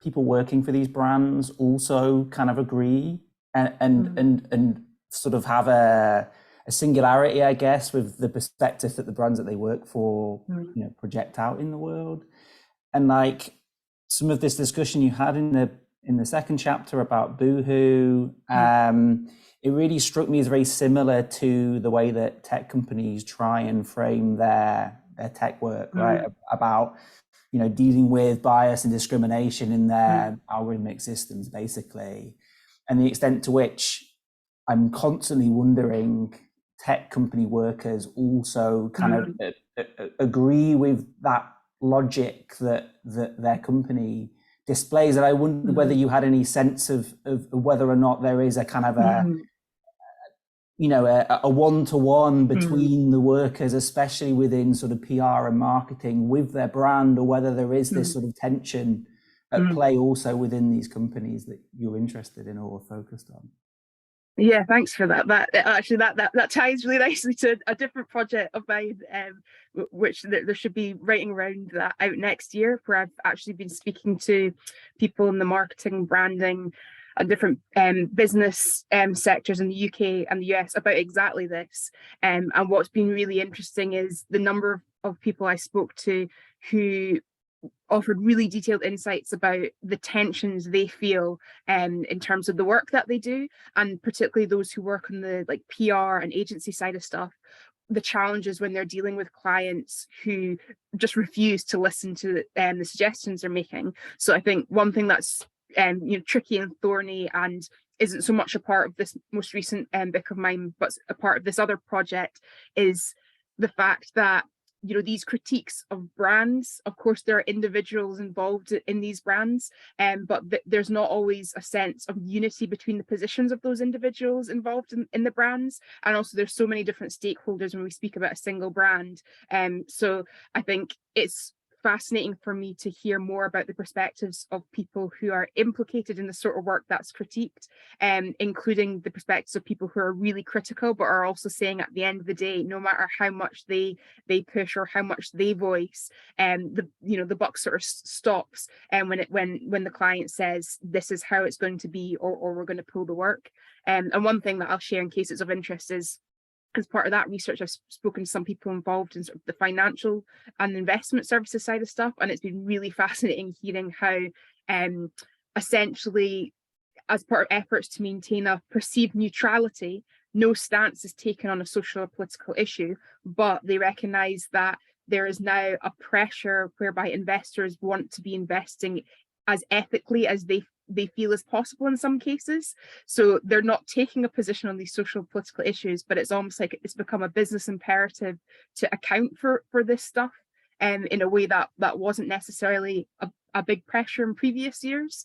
people working for these brands also kind of agree and sort of have a singularity, I guess, with the perspective that the brands that they work for, you know, project out in the world. And like, some of this discussion you had in the second chapter about Boohoo, it really struck me as very similar to the way that tech companies try and frame their tech work, right? About, you know, dealing with bias and discrimination in their algorithmic systems, basically. And the extent to which I'm constantly wondering tech company workers also kind of agree with that logic that their company displays. And I wonder whether you had any sense of whether or not there is a kind of a you know, a one-to-one between the workers, especially within sort of PR and marketing with their brand, or whether there is this sort of tension at play also within these companies that you're interested in or focused on. Yeah, thanks for that. That ties really nicely to a different project of mine, which there should be writing around that out next year, where I've actually been speaking to people in the marketing, branding, and different business sectors in the UK and the US about exactly this. And what's been really interesting is the number of people I spoke to who offered really detailed insights about the tensions they feel in terms of the work that they do, and particularly those who work on the like PR and agency side of stuff, the challenges when they're dealing with clients who just refuse to listen to the suggestions they're making. So I think one thing that's tricky and thorny and isn't so much a part of this most recent book of mine, but a part of this other project, is the fact that these critiques of brands, of course there are individuals involved in these brands, but there's not always a sense of unity between the positions of those individuals involved in the brands, and also there's so many different stakeholders when we speak about a single brand. So I think it's fascinating for me to hear more about the perspectives of people who are implicated in the sort of work that's critiqued, including the perspectives of people who are really critical but are also saying at the end of the day, no matter how much they push or how much they voice, the buck sort of stops when the client says this is how it's going to be, or we're going to pull the work. And one thing that I'll share in case it's of interest is, as part of that research, I've spoken to some people involved in sort of the financial and investment services side of stuff, and it's been really fascinating hearing how essentially, as part of efforts to maintain a perceived neutrality, no stance is taken on a social or political issue, but they recognise that there is now a pressure whereby investors want to be investing as ethically as they feel is possible in some cases. So they're not taking a position on these social political issues, but it's almost like it's become a business imperative to account for this stuff in a way that wasn't necessarily a big pressure in previous years.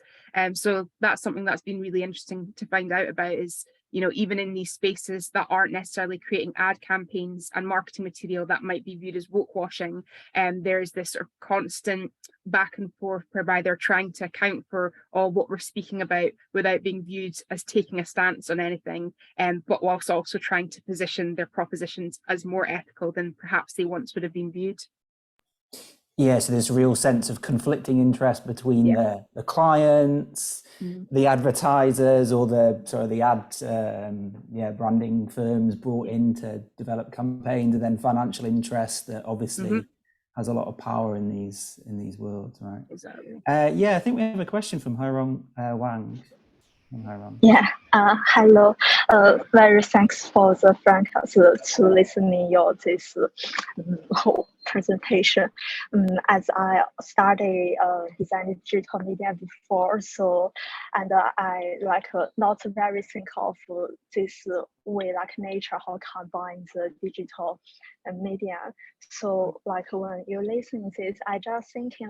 So that's something that's been really interesting to find out about, is even in these spaces that aren't necessarily creating ad campaigns and marketing material that might be viewed as woke washing, there's this sort of constant back and forth whereby they're trying to account for all what we're speaking about without being viewed as taking a stance on anything, but whilst also trying to position their propositions as more ethical than perhaps they once would have been viewed. Yeah, so there's a real sense of conflicting interest between the clients, the advertisers, or the ad branding firms brought in to develop campaigns, and then financial interest that obviously has a lot of power in these worlds, right? Exactly. I think we have a question from Hairong Wang. Yeah, hello. Very thanks for the Francis to listening your this whole presentation. As I studied designing digital media before, and I not very think of this way like nature how combine the digital media. So when you listen to this, I just thinking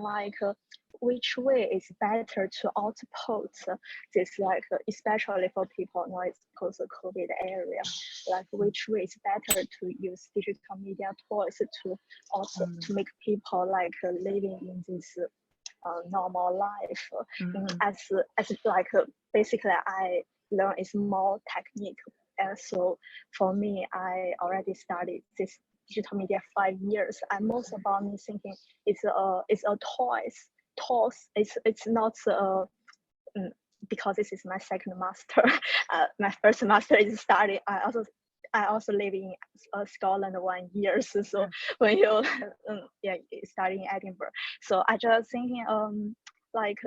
which way is better to output this, especially for people now it's post-COVID area, which way is better to use digital media tools to also to make people living in this normal life. As basically I learn is more technique, and so for me I already studied this digital media 5 years, and most about me thinking it's a toys. It's not because this is my second master. My first master is study. I also live in Scotland 1 year. So when you studying in Edinburgh, so I just thinking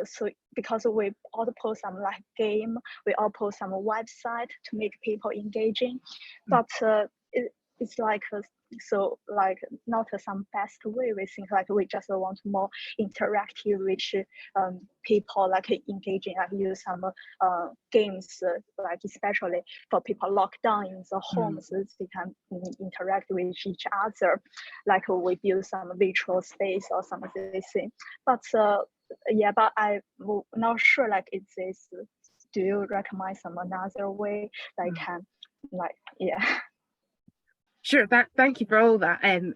so because we all post some game, we all post some website to make people engaging, but it's not some best way. We think we just want more interactive, which people engaging, use some games, especially for people locked down in the homes, they can interact with each other. We build some virtual space or something. But but I'm not sure is this. Do you recommend some another way that can Sure, thank you for all that. And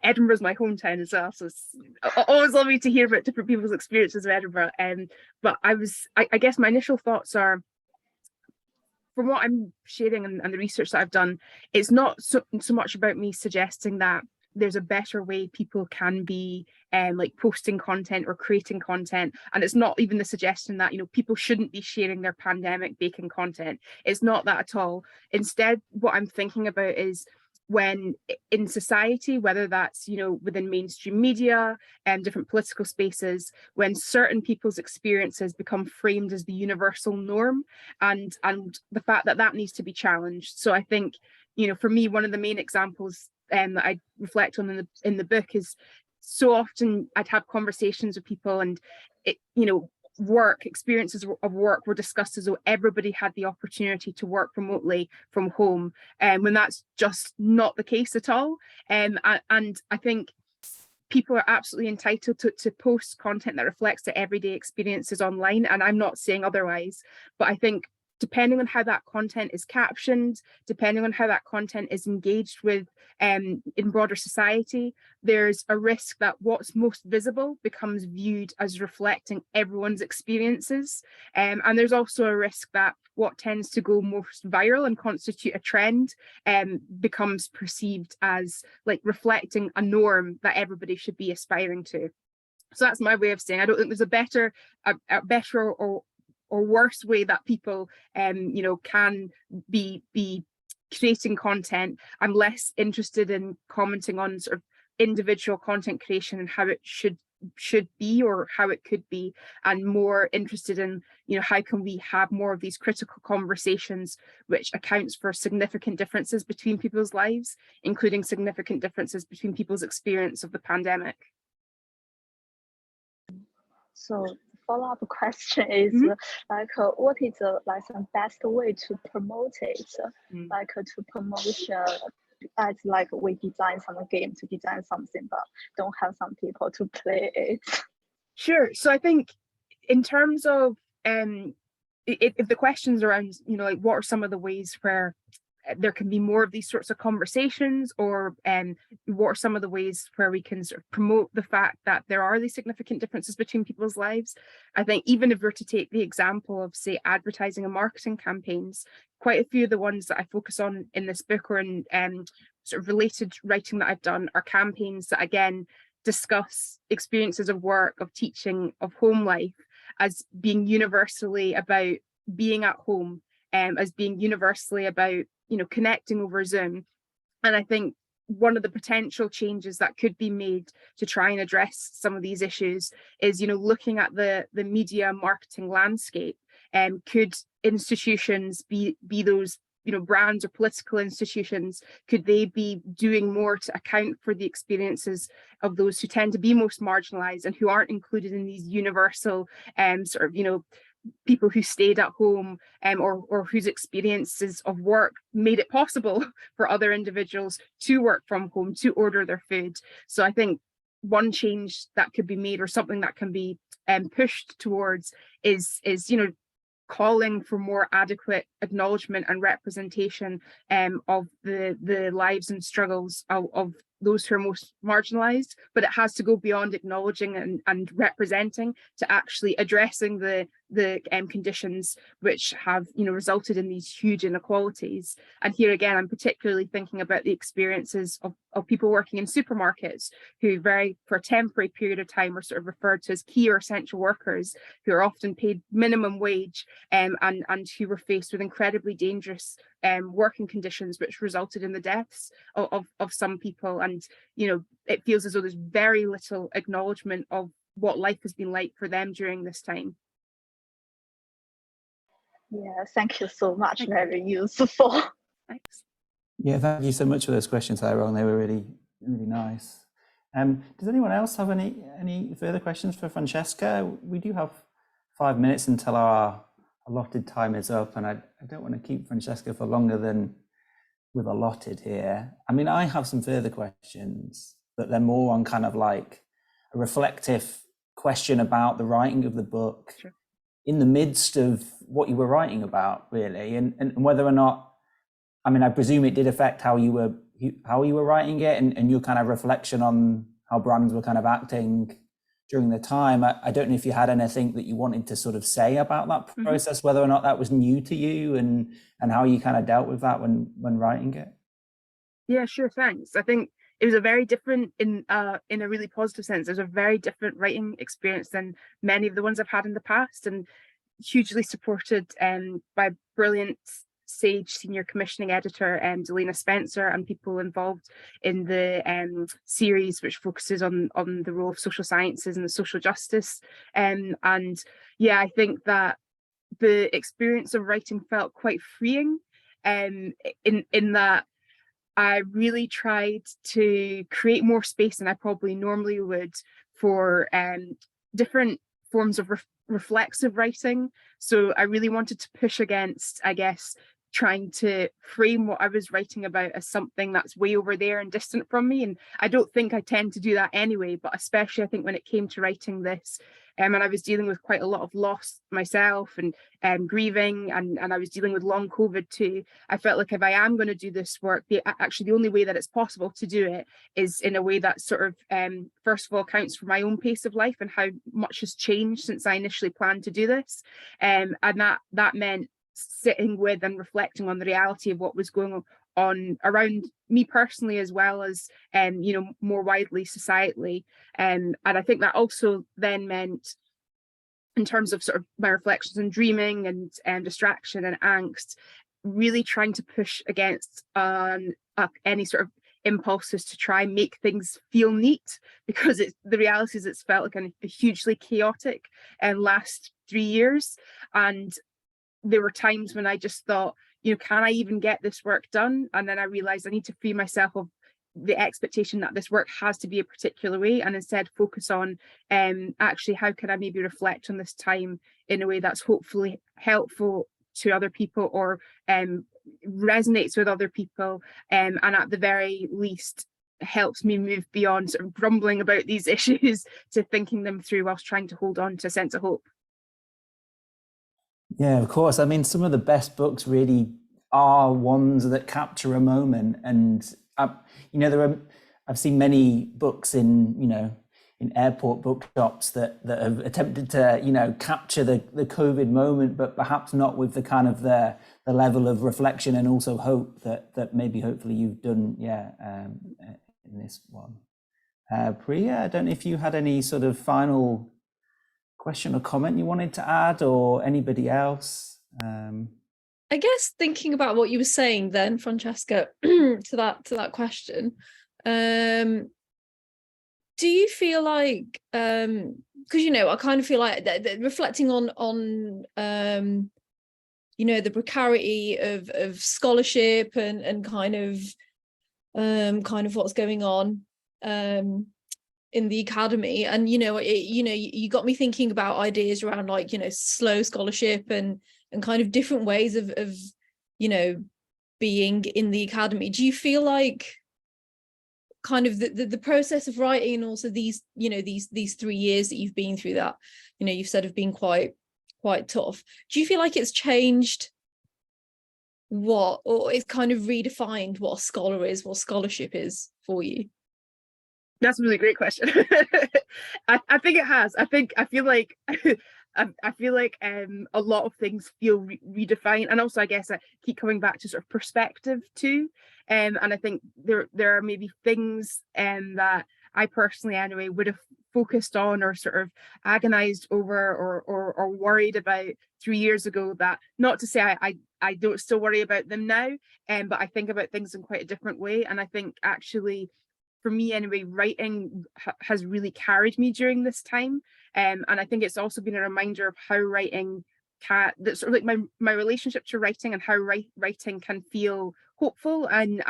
Edinburgh's my hometown as well, so it's always lovely to hear about different people's experiences of Edinburgh. But I guess my initial thoughts are, from what I'm sharing and the research that I've done, it's not so much about me suggesting that there's a better way people can be posting content or creating content, and it's not even the suggestion that people shouldn't be sharing their pandemic baking content. It's not that at all. Instead, what I'm thinking about is when in society, whether that's, you know, within mainstream media and different political spaces, when certain people's experiences become framed as the universal norm, and the fact that that needs to be challenged. So I think, you know, for me, one of the main examples that I reflect on in the book is, so often I'd have conversations with people, and it, you know, experiences of work were discussed as though everybody had the opportunity to work remotely from home, and when that's just not the case at all. And I think people are absolutely entitled to post content that reflects their everyday experiences online, and I'm not saying otherwise, but I think depending on how that content is captioned, depending on how that content is engaged with in broader society, there's a risk that what's most visible becomes viewed as reflecting everyone's experiences. And there's also a risk that what tends to go most viral and constitute a trend becomes perceived as like reflecting a norm that everybody should be aspiring to. So that's my way of saying I don't think there's a better or worse way that people you know, can be creating content. I'm less interested in commenting on sort of individual content creation and how it should be or how it could be, and more interested in, you know, how can we have more of these critical conversations which accounts for significant differences between people's lives, including significant differences between people's experience of the pandemic. So follow-up question is like what is like the best way to promote it, like to promotion, as like we design some game to design something but don't have some people to play it? Sure. So I think in terms of if the question's around, you know, like what are some of the ways where there can be more of these sorts of conversations, or what are some of the ways where we can sort of promote the fact that there are these significant differences between people's lives. I think even if we're to take the example of, say, advertising and marketing campaigns, quite a few of the ones that I focus on in this book or in sort of related writing that I've done are campaigns that again discuss experiences of work, of teaching, of home life as being universally about being at home, as being universally about, you know, connecting over Zoom. And I think one of the potential changes that could be made to try and address some of these issues is, you know, looking at the media marketing landscape. Could institutions be those, you know, brands or political institutions, could they be doing more to account for the experiences of those who tend to be most marginalized and who aren't included in these universal sort of, you know, people who stayed at home or whose experiences of work made it possible for other individuals to work from home, to order their food. So I think one change that could be made, or something that can be pushed towards, is you know, calling for more adequate acknowledgement and representation of the lives and struggles of those who are most marginalized, but it has to go beyond acknowledging and representing to actually addressing the conditions which have, you know, resulted in these huge inequalities. And here again, I'm particularly thinking about the experiences of people working in supermarkets who for a temporary period of time are sort of referred to as key or essential workers, who are often paid minimum wage and who were faced with incredibly dangerous working conditions which resulted in the deaths of some people. And, you know, it feels as though there's very little acknowledgement of what life has been like for them during this time. Yeah, thank you so much. Very useful. Thanks. Yeah, thank you so much for those questions, Tyrone. They were really, really nice. Does anyone else have any further questions for Francesca? We do have 5 minutes until our allotted time is up, and I don't want to keep Francesca for longer than we've allotted here. I mean, I have some further questions, but they're more on kind of like a reflective question about the writing of the book. Sure. In the midst of what you were writing about, really, and whether or not, I mean, I presume it did affect how you were writing it, and your kind of reflection on how brands were kind of acting during the time. I don't know if you had anything that you wanted to sort of say about that process, whether or not that was new to you, and how you kind of dealt with that when writing it. Yeah, sure, thanks. I think it was a very different, in a really positive sense, it was a very different writing experience than many of the ones I've had in the past, and hugely supported by brilliant Sage senior commissioning editor, Delana Spencer, and people involved in the series, which focuses on the role of social sciences and the social justice. And yeah, I think that the experience of writing felt quite freeing, in that I really tried to create more space than I probably normally would for different forms of reflexive writing. So I really wanted to push against, I guess, trying to frame what I was writing about as something that's way over there and distant from me. And I don't think I tend to do that anyway, but especially I think when it came to writing this, and I was dealing with quite a lot of loss myself and grieving, and I was dealing with long COVID too. I felt like if I am going to do this work, actually the only way that it's possible to do it is in a way that sort of, first of all, accounts for my own pace of life and how much has changed since I initially planned to do this. And that meant sitting with and reflecting on the reality of what was going on around me personally, as well as you know, more widely societally. And I think that also then meant, in terms of sort of my reflections on dreaming and distraction and angst, really trying to push against any sort of impulses to try and make things feel neat, because the reality is it's felt like a hugely chaotic last 3 years. And there were times when I just thought, you know, can I even get this work done? And then I realized I need to free myself of the expectation that this work has to be a particular way, and instead focus on actually how can I maybe reflect on this time in a way that's hopefully helpful to other people, or resonates with other people, and at the very least helps me move beyond sort of grumbling about these issues to thinking them through whilst trying to hold on to a sense of hope. Yeah, of course. I mean, some of the best books really are ones that capture a moment. And, you know, I've seen many books in airport bookshops that have attempted to, you know, capture the COVID moment, but perhaps not with the kind of the level of reflection and also hope that maybe hopefully you've done, in this one. Priya, I don't know if you had any sort of final question or comment you wanted to add, or anybody else? I guess thinking about what you were saying then, Francesca, to that question, do you feel like, because you know, I kind of feel like reflecting on you know, the precarity of scholarship and kind of what's going on in the academy, and you got me thinking about ideas around, like, you know, slow scholarship and kind of different ways of you know, being in the academy. Do you feel like kind of the process of writing, and also these 3 years that you've been through, that, you know, you've said have been quite tough, do you feel like it's changed or it's kind of redefined what a scholar is, what scholarship is for you? That's a really great question. I think it has. I feel like a lot of things feel redefined, and also I guess I keep coming back to sort of perspective too. And I think there are maybe things that I personally anyway would have focused on or sort of agonized over or worried about 3 years ago, that, not to say I don't still worry about them now, but I think about things in quite a different way. And I think actually, for me anyway, writing has really carried me during this time. And I think it's also been a reminder of how writing that sort of like my relationship to writing, and how writing can feel hopeful and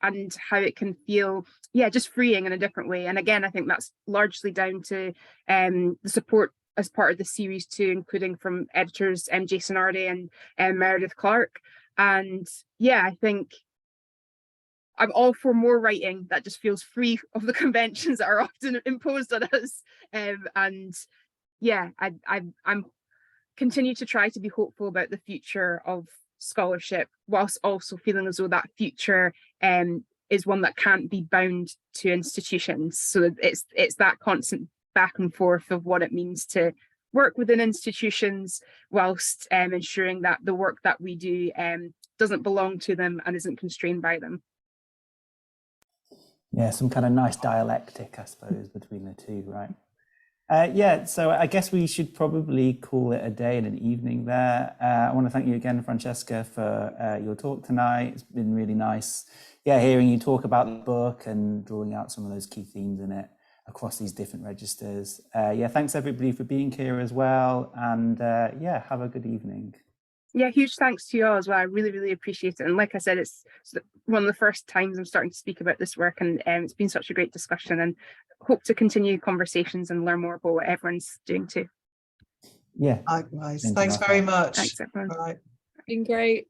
how it can feel, just freeing in a different way. And again, I think that's largely down to the support as part of the series too, including from editors Jason Ardy and Meredith Clark. And I think I'm all for more writing that just feels free of the conventions that are often imposed on us. I'm continue to try to be hopeful about the future of scholarship, whilst also feeling as though that future is one that can't be bound to institutions. So it's that constant back and forth of what it means to work within institutions, whilst ensuring that the work that we do doesn't belong to them and isn't constrained by them. Yeah, some kind of nice dialectic, I suppose, between the two, right? Yeah, so I guess we should probably call it a day and an evening there. I want to thank you again, Francesca, for your talk tonight. It's been really nice, hearing you talk about the book and drawing out some of those key themes in it across these different registers. Thanks everybody for being here as well, and have a good evening. Yeah, huge thanks to you all as well. I really, really appreciate it. And like I said, it's one of the first times I'm starting to speak about this work, and it's been such a great discussion, and hope to continue conversations and learn more about what everyone's doing too. Yeah. Likewise. Thanks very much. Thanks, everyone. All right. Been great.